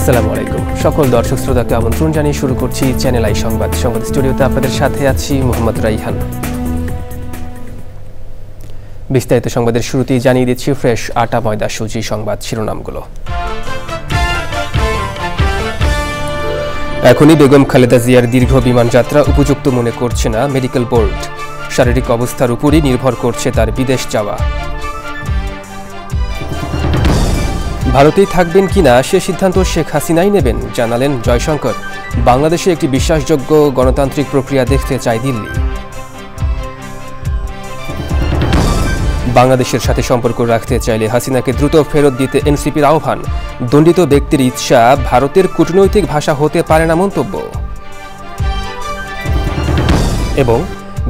আসসালামু আলাইকুম সকল দর্শক শ্রোতাকে আমন্ত্রণ জানিয়ে শুরু করছি চ্যানেল আই সংবাদ স্টুডিওতে আপনাদের সাথে আছি মোহাম্মদ রাইহান। বিস্তারিত সংবাদের শুরুতেই জানিয়ে দিচ্ছি ফ্রেশ আটা ময়দা সুজি সংবাদ শিরোনামগুলো। এখনই বেগম খালেদা জিয়ার দীর্ঘ বিমান যাত্রা উপযুক্ত মনে করছে না মেডিকেল বোর্ড। শারীরিক অবস্থার উপরই নির্ভর করছে তার বিদেশ যাওয়া। ভারতেই থাকবেন কিনা সে সিদ্ধান্ত শেখ হাসিনাই নেবেন জানালেন জয়শঙ্কর। বাংলাদেশে একটি বিশ্বাসযোগ্য গণতান্ত্রিক প্রক্রিয়া দেখতে চায় দিল্লি। বাংলাদেশের সাথে সম্পর্ক রাখতে চাইলে হাসিনাকে দ্রুত ফেরত দিতে এনসিপির আহ্বান। দণ্ডিত ব্যক্তির ইচ্ছা ভারতের কূটনৈতিক ভাষা হতে পারে না মন্তব্য। এবং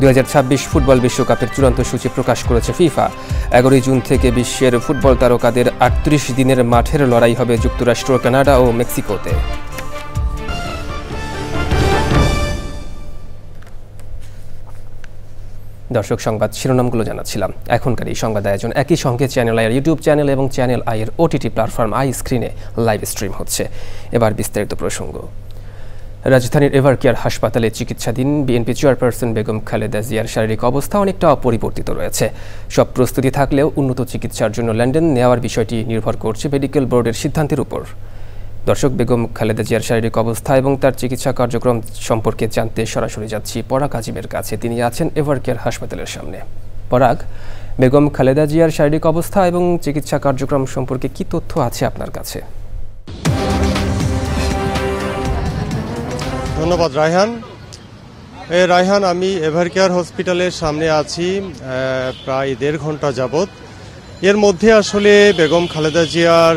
2026 ফুটবল বিশ্বকাপের চূড়ান্ত সূচি প্রকাশ করেছে ফিফা। 11 জুন থেকে বিশ্বের ফুটবল তারকাদের 38 দিনের মাঠের লড়াই হবে যুক্তরাষ্ট্র, কানাডা ও মেক্সিকোতে। দর্শক, সংবাদ শিরোনামগুলো জানাচ্ছিলাম। এখনকার এই সংবাদ আয়োজন একই সঙ্গে চ্যানেল আইয়ের ইউটিউব চ্যানেল এবং চ্যানেল আইয়ের ওটিটি প্ল্যাটফর্ম আই স্ক্রিনে লাইভ স্ট্রিম হচ্ছে। এবার বিস্তারিত প্রসঙ্গ। রাজধানীর এভারকেয়ার হাসপাতালে চিকিৎসাধীন বিএনপি চেয়ারপারসন বেগম খালেদা জিয়ার শারীরিক অবস্থা অনেকটা অপরিবর্তিত রয়েছে। সব প্রস্তুতি থাকলেও উন্নত চিকিৎসার জন্য লন্ডন নেওয়ার বিষয়টি নির্ভর করছে মেডিকেল বোর্ডের সিদ্ধান্তের উপর। দর্শক, বেগম খালেদা জিয়ার শারীরিক অবস্থা এবং তার চিকিৎসা কার্যক্রম সম্পর্কে জানতে সরাসরি যাচ্ছি পরাগ আজিমের কাছে। তিনি আছেন এভারকেয়ার হাসপাতালের সামনে। পরাগ, বেগম খালেদা জিয়ার শারীরিক অবস্থা এবং চিকিৎসা কার্যক্রম সম্পর্কে কি তথ্য আছে আপনার কাছে? ধন্যবাদ রায়হান। রায়হান, আমি এভারকেয়ার হসপিটালের সামনে আছি প্রায় 1.5 ঘন্টা যাবৎ। এর মধ্যে আসলে বেগম খালেদা জিয়ার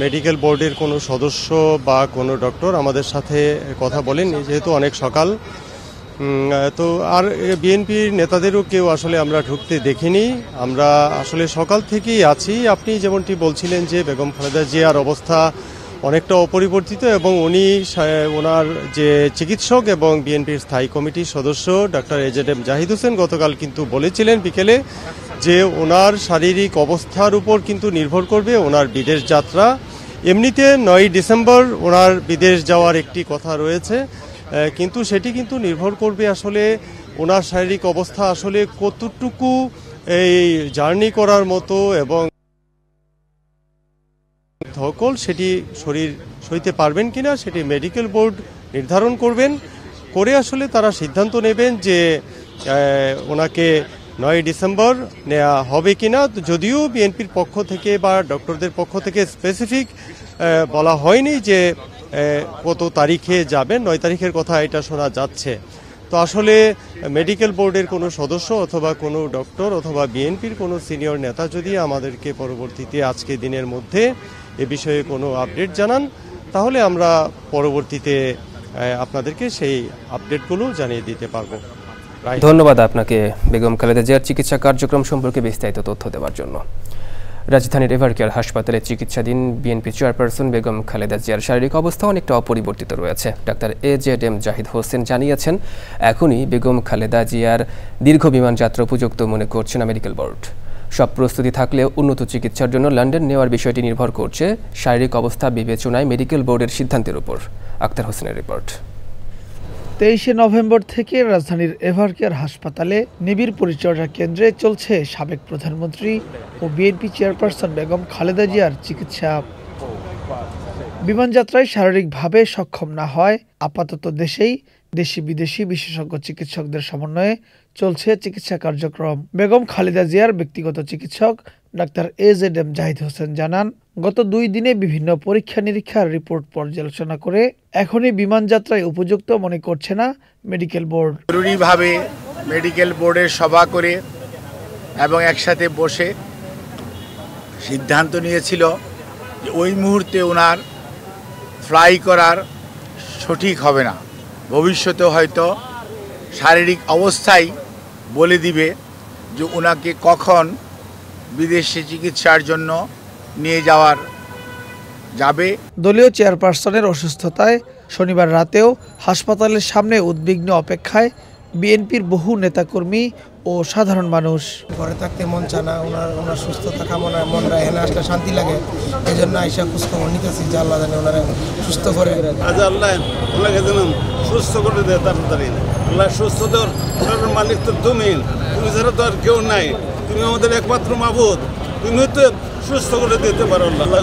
মেডিকেল বোর্ডের কোনো সদস্য বা কোনো ডক্টর আমাদের সাথে কথা বলেননি, যেহেতু অনেক সকাল। তো আর বিএনপির নেতাদেরও কেউ আসলে আমরা ঢুকতে দেখিনি। আমরা আসলে সকাল থেকেই আছি। আপনি যেমনটি বলছিলেন যে বেগম খালেদা জিয়ার অবস্থা অনেকটা অপরিবর্তিত এবং ওনার যে চিকিৎসক এবং বিএনপির স্থায়ী কমিটির সদস্য ডক্টর এজেডএম জাহিদ হোসেন গতকাল কিন্তু বলেছিলেন বিকেলে যে ওনার শারীরিক অবস্থার উপর কিন্তু নির্ভর করবে ওনার বিদেশ যাত্রা। এমনিতে 9 ডিসেম্বর ওনার বিদেশ যাওয়ার একটি কথা রয়েছে, কিন্তু সেটি কিন্তু নির্ভর করবে আসলে ওনার শারীরিক অবস্থা আসলে কতটুকু এই জার্নি করার মতো এবং ধকল সেটি শরীর সইতে পারবেন কিনা সেটি মেডিকেল বোর্ড নির্ধারণ করবেন। করে আসলে তারা সিদ্ধান্ত নেবেন যে ওনাকে 9 ডিসেম্বর নেওয়া হবে কিনা। যদিও বিএনপির পক্ষ থেকে বা ডক্টরদের পক্ষ থেকে স্পেসিফিক বলা হয়নি যে কত তারিখে যাবেন, 9 তারিখের কথা এটা শোনা যাচ্ছে। তো আসলে মেডিকেল বোর্ডের কোনো সদস্য অথবা কোনো ডক্টর অথবা বিএনপির কোনো সিনিয়র নেতা যদি আমাদেরকে পরবর্তীতে আজকে দিনের মধ্যে এ বিষয়ে কোনো আপডেট জানান, তাহলে আমরা পরবর্তীতে আপনাদেরকে সেই আপডেটগুলো জানিয়ে দিতে পারবো। ধন্যবাদ আপনাকে বেগম খালেদা জিয়ার চিকিৎসা কার্যক্রম সম্পর্কে বিস্তারিত তথ্য দেওয়ার জন্য। রাজধানীর এভারকেয়ার হাসপাতালে চিকিৎসাধীন বিএনপি চেয়ারপারসন বেগম খালেদা জিয়ার শারীরিক অবস্থা অনেকটা অপরিবর্তিত রয়েছে। ডাক্তার এজেডএম জাহিদ হোসেন জানিয়েছেন, এখনই বেগম খালেদা জিয়ার দীর্ঘ বিমান যাত্রা উপযুক্ত মনে করছে না মেডিকেল বোর্ড। সব প্রস্তুতি থাকলেও উন্নত চিকিৎসার জন্য লন্ডন নেওয়ার বিষয়টি নির্ভর করছে শারীরিক অবস্থা বিবেচনায় মেডিকেল বোর্ডের সিদ্ধান্তের উপর। আক্তার হোসেনের রিপোর্ট। 23 নভেম্বর থেকে রাজধানীর এভারকেয়ার হাসপাতালে নিবিড় পরিচর্যা কেন্দ্রে চলছে সাবেক প্রধানমন্ত্রী ও বিএনপি চেয়ারপারসন বেগম খালেদা জিয়ার চিকিৎসা। বিমানযাত্রায় শারীরিকভাবে সক্ষম না হয় আপাতত দেশেই দেশি বিদেশি বিশেষজ্ঞ চিকিৎসকদের সমন্বয়ে চলছে চিকিৎসা কার্যক্রম। বেগম খালেদা জিয়ার ব্যক্তিগত চিকিৎসক ডাক্তার এজেডএম জাহিদ হোসেন জানান, গত 2 দিনে বিভিন্ন পরীক্ষা নিরীক্ষার রিপোর্ট পর্যালোচনা করে এখনই বিমান যাত্রায় উপযুক্ত মনে করছে না মেডিকেল বোর্ড। জরুরিভাবে মেডিকেল বোর্ডের সভা করে এবং একসাথে বসে সিদ্ধান্ত নিয়েছিল যে ওই মুহূর্তে ওনার ফ্লাই করার সঠিক হবে না। ভবিষ্যতে হয়তো শারীরিক অবস্থাই বলে দিবে যে ওনাকে কখন বিদেশে চিকিৎসার জন্য নিয়ে যাবে। দলীয় চেয়ারপারসনের অসুস্থতায় শনিবার রাতেও হাসপাতালের সামনে উদ্বিগ্ন অপেক্ষায় বিএনপির বহু নেতাকর্মী ও সাধারণ মানুষ। ঘরে থাকতে মন চায় না, ওনার সুস্থতা কামনায় মনটা এখানে আসলে শান্তি লাগে, এই জন্য আইসা খোঁজখবর নিতেছি যে আল্লাহ জানে ওনারা সুস্থ করে। আজ আল্লাহ ওনাকে যেন সুস্থ করে দেয় তাড়াতাড়ি। আল্লাহ সুস্থ দেওয়ার মালিক তো তুমি ছাড়া তো আর কেউ নাই, তুমি আমাদের একমাত্র মাবুদ, তুমি তো সুস্থ করে দিতে পারো। আল্লাহ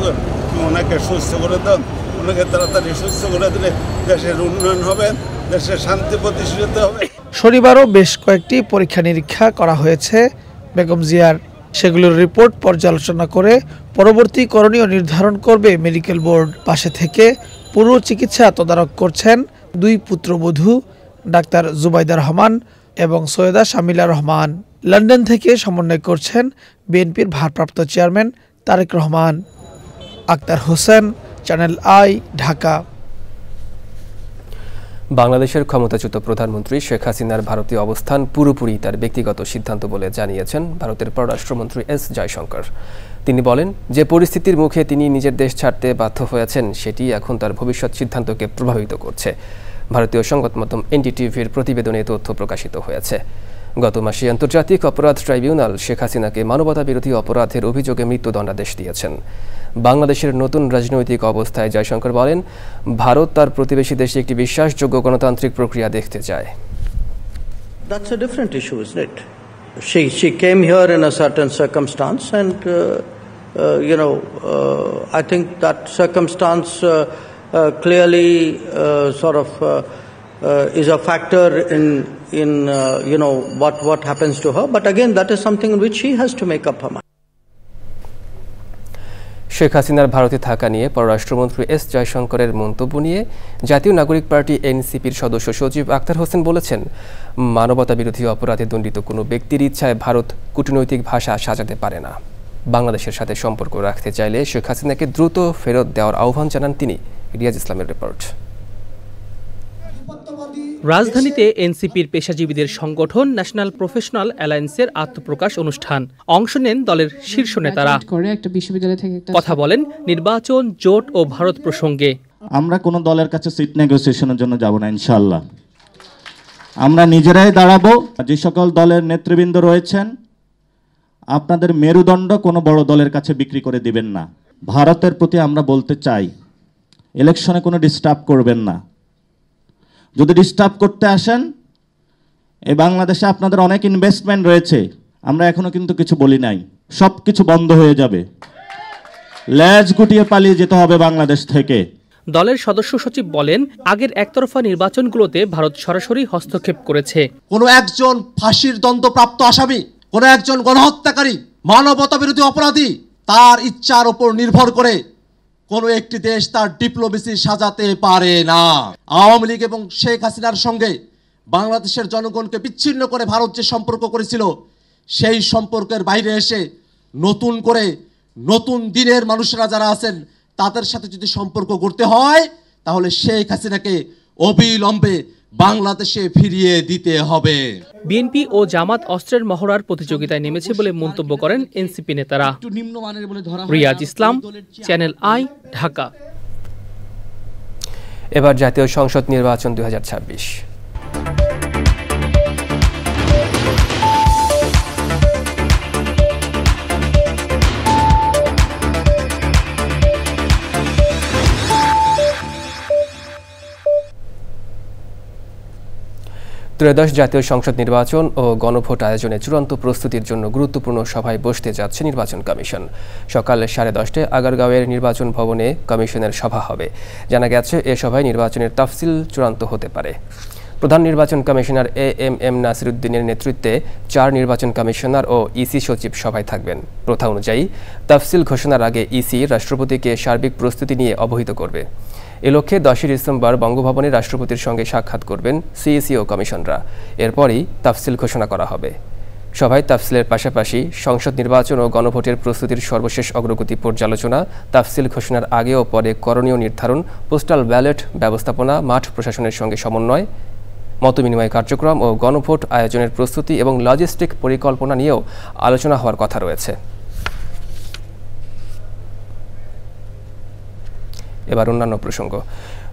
তুমি ওনাকে সুস্থ করে দাও, ওনাকে তাড়াতাড়ি সুস্থ করে দিলে দেশের উন্নয়ন হবে, দেশের শান্তি প্রতিষ্ঠিত হবে। শনিবারও বেশ কয়েকটি পরীক্ষা নিরীক্ষা করা হয়েছে বেগম জিয়ার। সেগুলোর রিপোর্ট পর্যালোচনা করে পরবর্তী করণীয় নির্ধারণ করবে মেডিকেল বোর্ড। পাশে থেকে পুরো চিকিৎসা তদারক করছেন দুই পুত্রবধূ ডাক্তার জুবাইদা রহমান এবং সৈয়দা শামিলা রহমান। লন্ডন থেকে সমন্বয় করছেন বিএনপির ভারপ্রাপ্ত chairman Tarique Rahman. Akhtar Hossain, channel I, Dhaka. বাংলাদেশের ক্ষমতাচ্যুত প্রধানমন্ত্রী শেখ হাসিনার ভারতীয় অবস্থান পুরোপুরি তার ব্যক্তিগত সিদ্ধান্ত বলে জানিয়েছেন ভারতের পররাষ্ট্রমন্ত্রী এস জয়শঙ্কর। তিনি বলেন, যে পরিস্থিতির মুখে তিনি নিজের দেশ ছাড়তে বাধ্য হয়েছেন সেটি এখন তার ভবিষ্যৎ সিদ্ধান্তকে প্রভাবিত করছে। ভারতীয় সংবাদ মাধ্যম এনডিটিভির প্রতিবেদনে তথ্য প্রকাশিত হয়েছে। গত মাসে আন্তর্জাতিক অপরাধ ট্রাইব্যুনাল শেখ হাসিনাকে মানবতাবিরোধী অপরাধের অভিযোগে মৃত্যুদণ্ডাদেশ দিয়েছেন। বাংলাদেশের নতুন রাজনৈতিক অবস্থায় জয়শঙ্কর বলেন, ভারত তার প্রতিবেশী দেশে একটি বিশ্বাসযোগ্য গণতান্ত্রিক প্রক্রিয়া দেখতে চায়। That's a different issue, isn't it? She came here in a certain circumstance, and I think that circumstance clearly is a factor in what happens to her. But again, that is something in which she has to make up her mind. Sheikh হাসিনার ভারতে থাকা নিয়ে পররাষ্ট্রমন্ত্রী S জয়শঙ্করের মন্তব্য নিয়ে জাতীয় নাগরিক party এনসিপির সদস্য সচিব আক্তার হোসেন বলেছেন, মানবতাবিরোধী অপরাধে দণ্ডিত কোনো ব্যক্তির ইচ্ছায় ভারত কূটনৈতিক ভাষা সাজাতে পারে না। বাংলাদেশের সাথে সম্পর্ক রাখতে চাইলে শেখ হাসিনাকে দ্রুত ফেরত দেওয়ার আহ্বান জানান তিনি। রিয়াজ ইসলামের রিপোর্ট। রাজধানীতে এনসিপির পেশাজীবীদের সংগঠন ন্যাশনাল প্রফেশনাল অ্যালায়েন্সের আত্মপ্রকাশ অনুষ্ঠান। অংশ নেন দলের শীর্ষ নেতারা। কথা বলেন নির্বাচন, জোট ও ভারত প্রসঙ্গে। আমরা কোনো দলের কাছে সিট নেগোসিয়েশনের জন্য যাব না ইনশাআল্লাহ। আমরা নিজেরাই দাঁড়াবো। যে সকল দলের নেতৃবৃন্দ রয়েছেন, আপনাদের মেরুদণ্ড কোনো বড় দলের কাছে বিক্রি করে দিবেন না। ভারতের প্রতি আমরা বলতে চাই, ইলেকশনে কোনো ডিস্টার্ব করবেন না। যদি ডিস্টার্ব করতে আসেন, এই বাংলাদেশে আপনাদের অনেক ইনভেস্টমেন্ট রয়েছে, আমরা এখনো কিন্তু কিছু বলি নাই, সব কিছু বন্ধ হয়ে যাবে। লেজ গুটিয়ে পালিয়ে যেতে হবে বাংলাদেশ থেকে। দলের সদস্য সচিব বলেন, আগের একতরফা নির্বাচনগুলোতে ভারত সরাসরি হস্তক্ষেপ করেছে। কোনো একজন ফাঁসির দণ্ডপ্রাপ্ত আসামি, কোনো একজন গণহত্যাকারী, মানবতা বিরোধী অপরাধী, তার ইচ্ছার উপর নির্ভর করে কোনো একটি দেশ তার ডিপ্লোমেসি সাজাতে পারে না। আওয়ামী লীগ এবং শেখ হাসিনার সঙ্গে বাংলাদেশের জনগণকে বিচ্ছিন্ন করে ভারত যে সম্পর্ক করেছিল, সেই সম্পর্কের বাইরে এসে নতুন করে নতুন দিনের মানুষরা যারা আছেন তাদের সাথে যদি সম্পর্ক করতে হয়, তাহলে শেখ হাসিনাকে অবিলম্বে বাংলাদেশে ফিরিয়ে দিতে হবে। বিএনপি ও জামাত অস্ত্রের মহড়ার প্রতিযোগিতায় নেমেছে বলে মন্তব্য করেন এনসিপি নেতারা। রিয়াজ ইসলাম, চ্যানেল আই, ঢাকা। এবার জাতীয় সংসদ নির্বাচন 2026। ত্রয়োদশ জাতীয় সংসদ নির্বাচন ও গণভোট আয়োজনে চূড়ান্ত প্রস্তুতির জন্য গুরুত্বপূর্ণ সভায় বসতে যাচ্ছে নির্বাচন কমিশন। সকাল 10:30টায় আগারগাঁওয়ের নির্বাচন ভবনে কমিশনের সভা হবে। জানা গেছে, এ সভায় নির্বাচনের তাফসিল চূড়ান্ত হতে পারে। প্রধান নির্বাচন কমিশনার এএমএম নাসিরউদ্দিনের নেতৃত্বে 4 নির্বাচন কমিশনার ও ইসি সচিব সভায় থাকবেন। প্রথা অনুযায়ী তাফসিল ঘোষণার আগে ইসি রাষ্ট্রপতিকে সার্বিক প্রস্তুতি নিয়ে অবহিত করবে। এ লক্ষ্যে 10 ডিসেম্বর বঙ্গভবনে রাষ্ট্রপতির সঙ্গে সাক্ষাৎ করবেন সিইসি ও কমিশনরা। এরপরই তাফসিল ঘোষণা করা হবে। সভায় তাফসিলের পাশাপাশি সংসদ নির্বাচন ও গণভোটের প্রস্তুতির সর্বশেষ অগ্রগতি পর্যালোচনা, তাফসিল ঘোষণার আগে ও পরে করণীয় নির্ধারণ, পোস্টাল ব্যালট ব্যবস্থাপনা, মাঠ প্রশাসনের সঙ্গে সমন্বয়, মতবিনিময় কার্যক্রম ও গণভোট আয়োজনের প্রস্তুতি এবং লজিস্টিক পরিকল্পনা নিয়েও আলোচনা হওয়ার কথা রয়েছে। এবার অন্যান্য প্রসঙ্গ।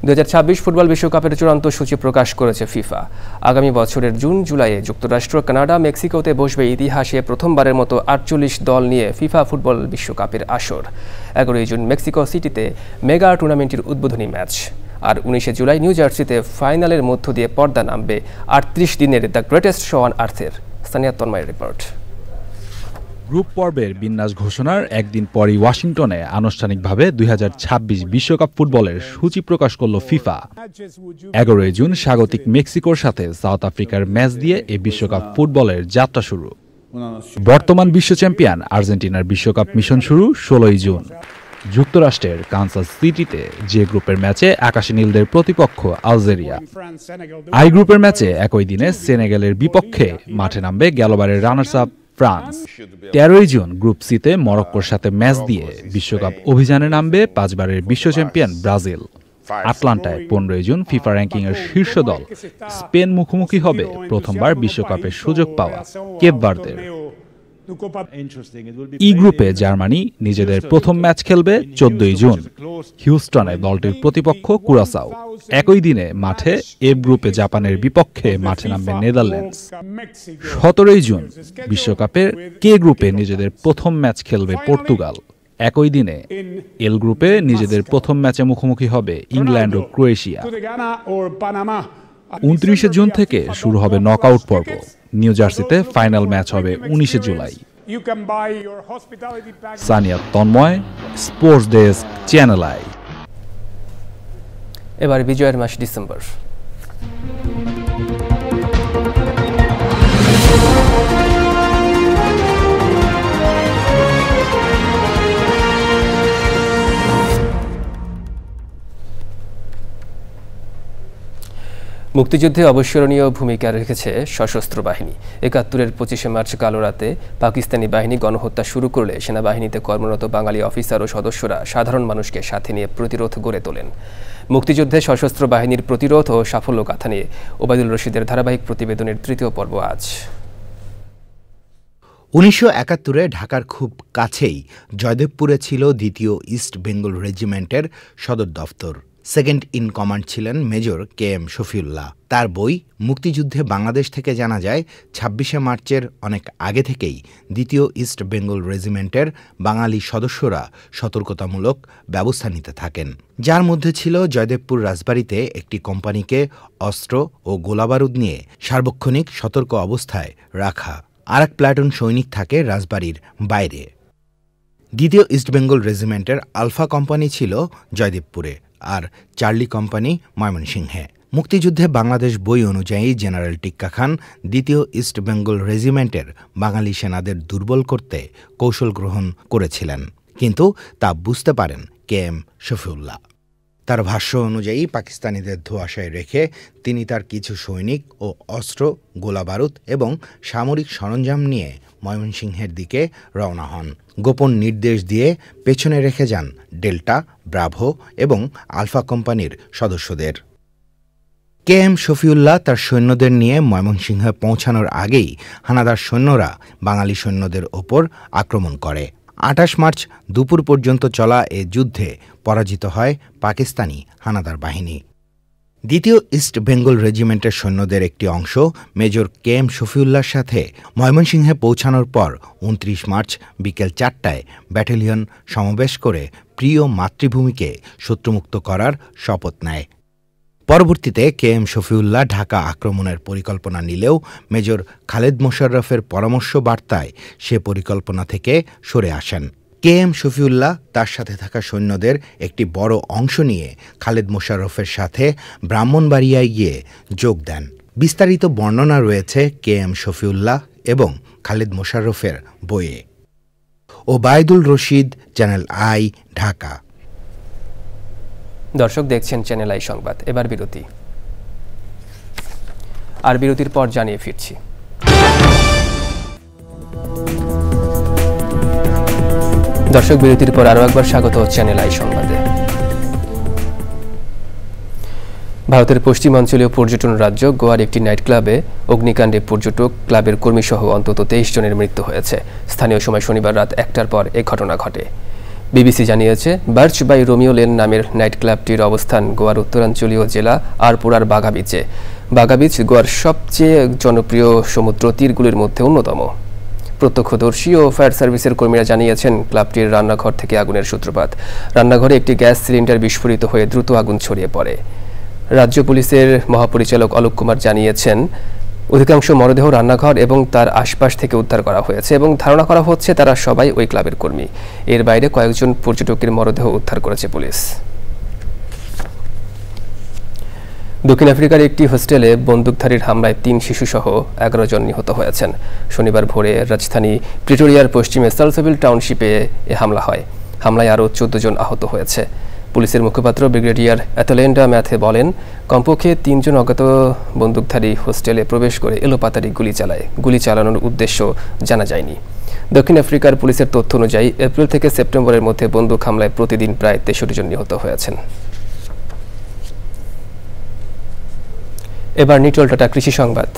2026 ফুটবল বিশ্বকাপের চূড়ান্ত সূচি প্রকাশ করেছে ফিফা। আগামী বছরের জুন-জুলাইয়ে যুক্তরাষ্ট্র, কানাডা, মেক্সিকোতে বসবে ইতিহাসে প্রথমবারের মতো 48 দল নিয়ে ফিফা ফুটবল বিশ্বকাপের আসর। 11 জুন মেক্সিকো সিটিতে মেগা টুর্নামেন্টের উদ্বোধনী ম্যাচ। আর 19 জুলাই নিউ জার্সিতে ফাইনালের মধ্য দিয়ে পর্দা নামবে 38 দিনের দ্য গ্রেটেস্ট শো অন আর্থের। স্থানীয় তন্ময়ের রিপোর্ট। গ্রুপ পর্বের বিন্যাস ঘোষণার একদিন পরই ওয়াশিংটনে আনুষ্ঠানিকভাবে 2026 বিশ্বকাপ ফুটবলের সূচি প্রকাশ করল ফিফা। 11 জুন স্বাগতিক মেক্সিকোর সাথে সাউথ আফ্রিকার ম্যাচ দিয়ে এই বিশ্বকাপ ফুটবলের যাত্রা শুরু। বর্তমান বিশ্ব চ্যাম্পিয়ন আর্জেন্টিনার বিশ্বকাপ মিশন শুরু 16 জুন। যুক্তরাষ্ট্রের কানসাস সিটিতে যে গ্রুপের ম্যাচে আকাশী নীলদের প্রতিপক্ষ আলজেরিয়া। আই গ্রুপের ম্যাচে একই দিনে সেনেগালের বিপক্ষে মাঠে নামবে গেলবারের runners up France. 13 June group সিতে মরক্কোর সাথে ম্যাচ দিয়ে বিশ্বকাপ অভিযানে নামবে 5 বারের বিশ্ব চ্যাম্পিয়ন ব্রাজিল। আটলান্টায় 15 জুন ফিফা র্যাঙ্কিংয়ের শীর্ষ দল স্পেন মুখোমুখি হবে প্রথমবার বিশ্বকাপের সুযোগ পাওয়া কেপ ভার্দের। ই গ্রুপে জার্মানি নিজেদের প্রথম ম্যাচ খেলবে 14 জুন। হিউস্টনে দলটির প্রতিপক্ষ কুরাসাও। একই দিনে মাঠে এফ গ্রুপে জাপানের বিপক্ষে মাঠে নামবে নেদারল্যান্ডস। 17 জুন বিশ্বকাপের কে গ্রুপে নিজেদের প্রথম ম্যাচ খেলবে পর্তুগাল। একই দিনে এল গ্রুপে নিজেদের প্রথম ম্যাচে মুখোমুখি হবে ইংল্যান্ড ও ক্রোয়েশিয়া। 29 জুন থেকে শুরু হবে নকআউট পর্ব। নিউ জার্সিতে ফাইনাল ম্যাচ হবে 19 July. Sania Tanmoy, sports desk, channel I. এবার বিজয়ের মাস ডিসেম্বর। মুক্তিযুদ্ধে অবিস্মরণীয় ভূমিকা রেখেছে সশস্ত্র বাহিনী। 71-এর 25 মার্চ কালো রাতে পাকিস্তানি বাহিনী গণহত্যা শুরু করলে সেনাবাহিনীতে কর্মরত বাঙালি অফিসার ও সদস্যরা সাধারণ মানুষকে সাথে নিয়ে প্রতিরোধ গড়ে তোলেন। মুক্তিযুদ্ধে সশস্ত্র বাহিনীর প্রতিরোধ ও সাফল্য গাথা নিয়ে ওবায়দুল রশিদের ধারাবাহিক প্রতিবেদনের 3য় পর্ব আজ। 1971-এ ঢাকার খুব কাছেই জয়দেবপুরে ছিল 2য় ইস্ট বেঙ্গল রেজিমেন্টের সদর দফতর। সেকেন্ড ইন কমান্ড ছিলেন মেজর কে এম শফিউল্লাহ। তার বই মুক্তিযুদ্ধে বাংলাদেশ থেকে জানা যায় 26শে মার্চের অনেক আগে থেকেই 2য় ইস্ট বেঙ্গল রেজিমেন্টের বাঙালি সদস্যরা সতর্কতামূলক ব্যবস্থা নিতে থাকেন, যার মধ্যে ছিল জয়দেবপুর রাজবাড়িতে একটি কোম্পানিকে অস্ত্র ও গোলাবারুদ নিয়ে সার্বক্ষণিক সতর্ক অবস্থায় রাখা। আর এক প্লাটুন সৈনিক থাকে রাজবাড়ির বাইরে। 2য় ইস্ট বেঙ্গল রেজিমেন্টের আলফা কোম্পানি ছিল জয়দেবপুরে আর চার্লি কোম্পানি ময়মনসিংহে। মুক্তিযুদ্ধে বাংলাদেশ বই অনুযায়ী জেনারেল টিক্কা খান 2য় ইস্ট বেঙ্গল রেজিমেন্টের বাঙালি সেনাদের দুর্বল করতে কৌশল গ্রহণ করেছিলেন, কিন্তু তা বুঝতে পারেন কে এম শফিউল্লাহ। তার ভাষ্য অনুযায়ী পাকিস্তানিদের ধোঁয়াশায় রেখে তিনি তার কিছু সৈনিক ও অস্ত্র, গোলাবারুদ এবং সামরিক সরঞ্জাম নিয়ে ময়মনসিংহের দিকে রওনা হন। গোপন নির্দেশ দিয়ে পেছনে রেখে যান ডেল্টা, ব্রাভো এবং আলফা কোম্পানির সদস্যদের। কে এম শফিউল্লাহ তার সৈন্যদের নিয়ে ময়মনসিংহে পৌঁছানোর আগেই হানাদার সৈন্যরা বাঙালি সৈন্যদের ওপর আক্রমণ করে। 28 মার্চ দুপুর পর্যন্ত চলা এ যুদ্ধে পরাজিত হয় পাকিস্তানি হানাদার বাহিনী। 2য় ইস্ট বেঙ্গল রেজিমেন্টের সৈন্যদের একটি অংশ মেজর কে এম শফিউল্লাহর সাথে ময়মনসিংহে পৌঁছানোর পর 29 মার্চ বিকেল 4টায় ব্যাটালিয়ন সমাবেশ করে প্রিয় মাতৃভূমিকে শত্রুমুক্ত করার শপথ নেয়। পরবর্তীতে কে এম শফিউল্লাহ ঢাকা আক্রমণের পরিকল্পনা নিলেও মেজর খালেদ মোশাররফের পরামর্শ বার্তায় সে পরিকল্পনা থেকে সরে আসেন। কে এম শফিউল্লাহ তার সাথে থাকা সৈন্যদের একটি বড় অংশ নিয়ে খালেদ মোশাররফের সাথে ব্রাহ্মণবাড়িয়ায় গিয়ে যোগ দেন। বিস্তারিত বর্ণনা রয়েছে কে এম শফিউল্লাহ এবং খালেদ মোশাররফের বইয়ে। Obaidul Rashid, channel I, Dhaka. দর্শক দেখছেন চ্যানেল আই সংবাদ। এবার বিরতি, আর বিরতির পর জানিয়ে ফিরছি। দর্শক বিরতির পর আরও একবার স্বাগত চ্যানেল আই সংবাদে। ভারতের পশ্চিমাঞ্চলীয় পর্যটন রাজ্য গোয়ার একটি নাইট ক্লাবে অগ্নিকাণ্ডে পর্যটক, ক্লাবের কর্মীসহ অন্তত 23 জনের মৃত্যু হয়েছে। স্থানীয় সময় শনিবার রাত 1টার পর এ ঘটনা ঘটে। বিবিসি জানিয়েছে বার্চ বাই রোমিও লেন নামের নাইট ক্লাবটির অবস্থান গোয়ার উত্তরাঞ্চলীয় জেলা আরপুরার বাগা বিচে। বাগা বিচ গোয়ার সবচেয়ে জনপ্রিয় সমুদ্র তীরগুলির মধ্যে অন্যতম। প্রত্যক্ষদর্শী ও ফায়ার সার্ভিসের কর্মীরা জানিয়েছেন ক্লাবটির রান্নাঘর থেকে আগুনের সূত্রপাত। রান্নাঘরে একটি গ্যাস সিলিন্ডার বিস্ফোরিত হয়ে দ্রুত আগুন ছড়িয়ে পড়ে। রাজ্য পুলিশের মহাপরিচালক অলোক কুমার জানিয়েছেন অধিকাংশ মরদেহ রান্নাঘর এবং তার আশপাশ থেকে উদ্ধার করা হয়েছে এবং ধারণা করা হচ্ছে তারা সবাই ওই ক্লাবের কর্মী। এর বাইরে কয়েকজন পর্যটকের মরদেহ উদ্ধার করেছে পুলিশ। দক্ষিণ আফ্রিকার একটি হোস্টেলে বন্দুকধারীর হামলায় ৩ শিশুসহ ১১ জন নিহত হয়েছেন। শনিবার ভোরে রাজধানী প্রিটোরিয়ার পশ্চিমে সালসেভিল টাউনশিপে এ হামলা হয়। হামলায় আরও ১৪ জন আহত হয়েছে। পুলিশের মুখপাত্র ব্রিগেডিয়ার অ্যাথলেন্ডা ম্যাথে বলেন, কমপক্ষে ৩ জন অজ্ঞাত বন্দুকধারী হোস্টেলে প্রবেশ করে এলোপাতাড়ি গুলি চালায়। গুলি চালানোর উদ্দেশ্য জানা যায়নি। দক্ষিণ আফ্রিকার পুলিশের তথ্য অনুযায়ী এপ্রিল থেকে সেপ্টেম্বরের মধ্যে বন্দুক হামলায় প্রতিদিন প্রায় ৬৩ জন নিহত হয়েছেন। এবার নিটল টাটা কৃষি সংবাদ।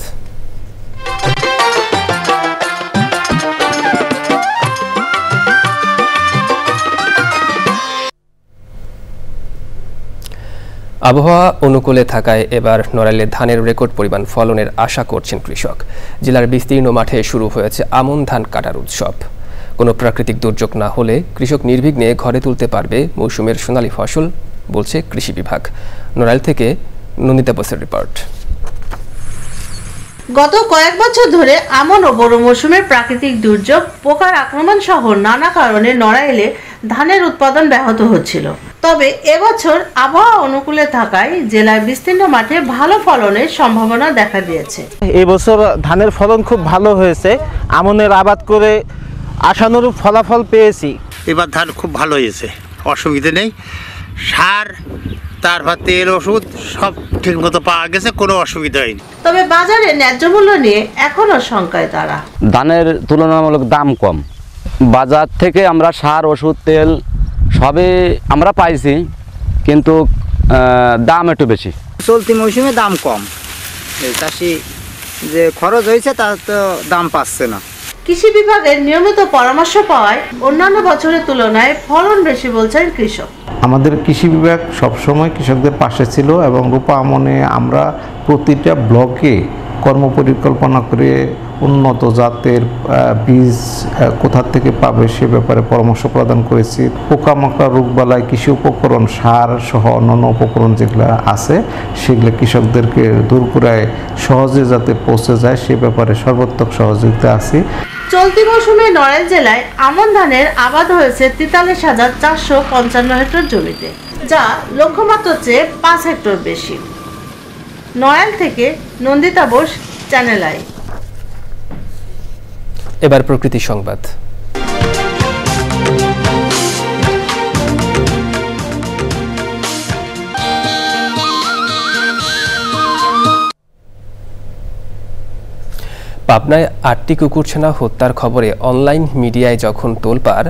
আবহাওয়া অনুকূলে থাকায় এবার নড়াইলে ধানের রেকর্ড পরিমাণ ফলনের আশা করছেন কৃষক। জেলার বিস্তীর্ণ মাঠে শুরু হয়েছে আমন ধান কাটার উৎসব। কোনো প্রাকৃতিক দুর্যোগ না হলে কৃষক নির্বিঘ্নে ঘরে তুলতে পারবে মৌসুমের সোনালী ফসল, বলছে কৃষি বিভাগ। নড়াইল থেকে নন্দিতা বোসের রিপোর্ট। গত কয়েক বছর ধরে আমন ও বড় মৌসুমের প্রাকৃতিক দুর্যোগ, পোকার আক্রমণ সহ নানা কারণে নড়াইলে ধানের উৎপাদন ব্যাহত হচ্ছিল। তবে এবছর আবহাওয়া অনুকূলে থাকায় জেলার বিস্তীর্ণ মাঠে ভালো ফলনের সম্ভাবনা দেখা দিয়েছে। এই বছর ধানের ফলন খুব ভালো হয়েছে। আমনের আবাদ করে আশানুরূপ ফলাফল পেয়েছি। এবার ধান খুব ভালো হয়েছে, অসুবিধা নেই। সার, তারপর তেল, ওষুধ সব ঠিক মতো পাওয়া গেছে, কোনো অসুবিধা হয়নি। তবে বাজারে ন্যায্য মূল্য নিয়ে এখনো শঙ্কায় তারা। ধানের তুলনামূলক দাম কম, বাজার থেকে আমরা সার, ওষুধ, তেল সবই আমরা পাইছি, কিন্তু দাম একটু বেশি। চলতি মৌসুমে দাম কম, চাষি যে খরচ হয়েছে তার তো দাম পাচ্ছে না। কৃষি বিভাগের নিয়মিত পরামর্শ পাওয়ায় অন্যান্য বছরের তুলনায় ফলন বেশি বলছেন কৃষক। আমাদের কৃষি বিভাগ সবসময় কৃষকদের পাশে ছিল এবং রূপা আমনে আমরা প্রতিটা ব্লকে কর্মপরিকল্পনা করে উন্নত জাতের বীজ কোথা থেকে পাবে সে ব্যাপারে পরামর্শ প্রদান করেছি। পোকামাকড়, রোগবালাই, কৃষি উপকরণ, সার সহ অন্যান্য উপকরণ যেগুলো আছে সেগুলো কৃষকদেরকে দূর করায় সহজে যাতে পৌঁছে যায় সে ব্যাপারে সর্বাত্মক সহযোগিতা আছে। চলতি মৌসুমে নড়াইল জেলায় আমন ধানের আবাদ হয়েছে ৪৩,৪৫৫ হেক্টর জমিতে, যা লক্ষ্যমাত্রার চেয়ে ৫ হেক্টর বেশি। নড়াইল থেকে নন্দিতা বোস, চ্যানেল আই। এবার প্রকৃতি সংবাদ। পাবনায় ৮টি কুকুরছানা হত্যার খবরে অনলাইন মিডিয়ায় যখন তোলপাড়,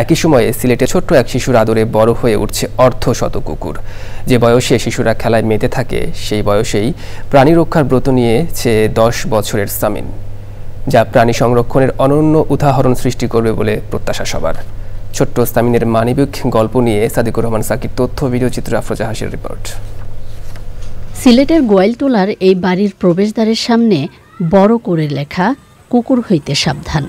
একই সময়ে সিলেটে ছোট্ট এক শিশুর আদরে বড় হয়ে উঠছে অর্ধশত কুকুর। যে বয়সে শিশুরা খেলায় মেতে থাকে সেই বয়সেই প্রাণী রক্ষার ব্রত নিয়েছে ১০ বছরের সামিন, যা প্রাণী সংরক্ষণের অনন্য উদাহরণ সৃষ্টি করবে বলে প্রত্যাশা সবার। ছোট্ট সামিনের মানবিক গল্প নিয়ে সাদিকুর রহমান সাকির তথ্য, ভিডিওচিত্র আফরোজা হাসির রিপোর্ট। সিলেটের গোয়ালটোলার এই বাড়ির প্রবেশদ্বারের সামনে বড় করে লেখা কুকুর হইতে সাবধান।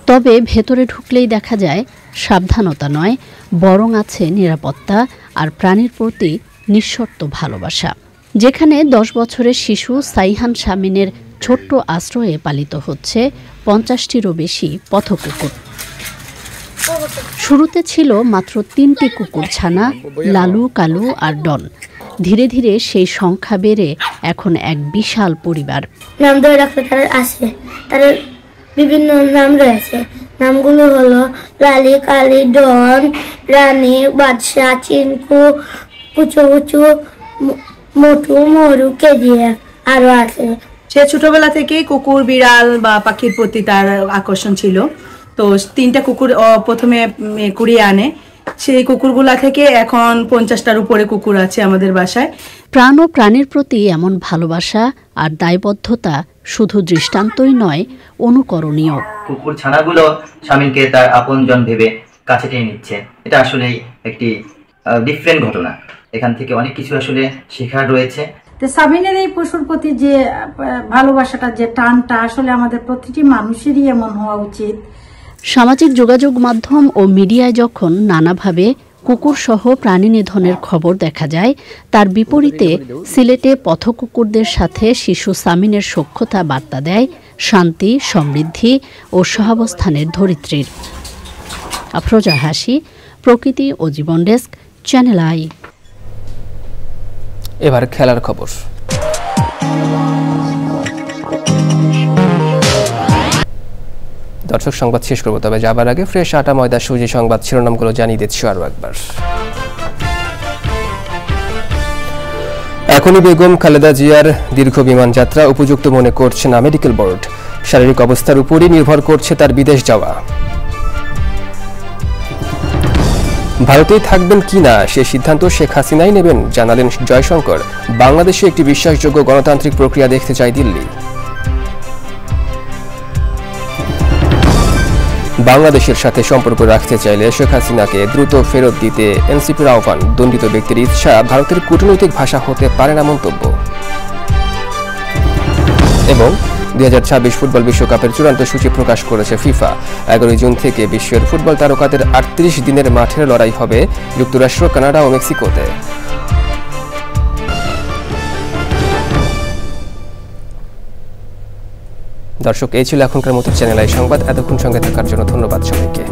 তবে ভেতরে ঢুকলেই দেখা যায় সাবধানতা নয়, বরং আছে নিরাপত্তা আর প্রাণীর প্রতি নিঃশর্ত ভালোবাসা। যেখানে ১০ বছরের শিশু সাইহান শামিনের ছোট্ট আশ্রয়ে পালিত হচ্ছে ৫০টিরও বেশি পথকুকুর। শুরুতে ছিল মাত্র ৩টি কুকুরছানা, লালু, কালু আর ডন। ধীরে ধীরে সেই সংখ্যা বেড়ে এখন এক বিশাল পরিবার। নাম ধরে রাখলে তারা আসে, তার বিভিন্ন নাম রয়েছে। নামগুলো হলো লালি, কালি, ডন, রানী, বাদশা, চিনকু, কুচু কুচু, মোটু, মরু, কেজিএফ আরো আছে। সে ছোটবেলা থেকেই কুকুর, বিড়াল বা পাখির প্রতি তার আকর্ষণ ছিল। তো ৩টা কুকুর প্রথমে কুড়িয়ে আনে। সেই কুকুরগুলা থেকে এখন ৫০টার উপরে কুকুর আছে আমাদের বাসায়। প্রাণ ও প্রাণীর প্রতি এমন ভালোবাসা আর দায়বদ্ধতা শুধু দৃষ্টান্তই নয়, অনুকরণীয়। কুকুর ছানাগুলো স্বামীকে তার আপনজন ভেবে কাছে টেনে নিচ্ছে। এটা আসলে একটি ডিফারেন্ট ঘটনা। এখান থেকে অনেক কিছু আসলে শেখার রয়েছে। সাবিনের এই পশুর প্রতি যে ভালোবাসাটা, যে টানটা আসলে আমাদের প্রতিটি মানুষেরই এমন হওয়া উচিত। সামাজিক যোগাযোগ মাধ্যম ও মিডিয়ায় যখন নানাভাবে কুকুরসহ প্রাণী নিধনের খবর দেখা যায়, তার বিপরীতে সিলেটে পথকুকুরদের সাথে শিশু সামিনের সখ্যতা বার্তা দেয় শান্তি, সমৃদ্ধি ও সহাবস্থানের ধরিত্রীর। আফরোজা হাসি, প্রকৃতি ও জীবন ডেস্ক, চ্যানেল আই। এবার খেলার খবর। দর্শক, সংবাদ শেষ করবো, তবে যাবার আগে ফ্রেশ আটা ময়দা সুজি সংবাদ শিরোনামগুলো জানিয়ে দিচ্ছি আরও একবার। এখনই বেগম খালেদা জিয়ার দীর্ঘ বিমান যাত্রা উপযুক্ত মনে করছে না মেডিকেল বোর্ড। শারীরিক অবস্থার উপরই নির্ভর করছে তার বিদেশ যাওয়া। ভারতেই থাকবেন কিনা সে সিদ্ধান্ত শেখ হাসিনাই নেবেন, জানালেন জয়শঙ্কর। বাংলাদেশে একটি বিশ্বাসযোগ্য গণতান্ত্রিক প্রক্রিয়া দেখতে চায় দিল্লি। বাংলাদেশের সাথে সম্পর্ক রাখতে চাইলে শেখ হাসিনাকে দ্রুত ফেরত দিতে এনসিপির আহ্বান। দণ্ডিত ব্যক্তির ইচ্ছা ভারতের কূটনৈতিক ভাষা হতে পারে না মন্তব্য। এবং 2026 ফুটবল বিশ্বকাপের চূড়ান্ত সূচি প্রকাশ করেছে ফিফা। 11 জুন থেকে বিশ্বের ফুটবল তারকাদের 38 দিনের মাঠের লড়াই হবে যুক্তরাষ্ট্র, কানাডা ও মেক্সিকোতে। দর্শক, এই ছিল এখনকার মতো চ্যানেল আই সংবাদ। এতক্ষণ সঙ্গে থাকার জন্য ধন্যবাদ সবাইকে।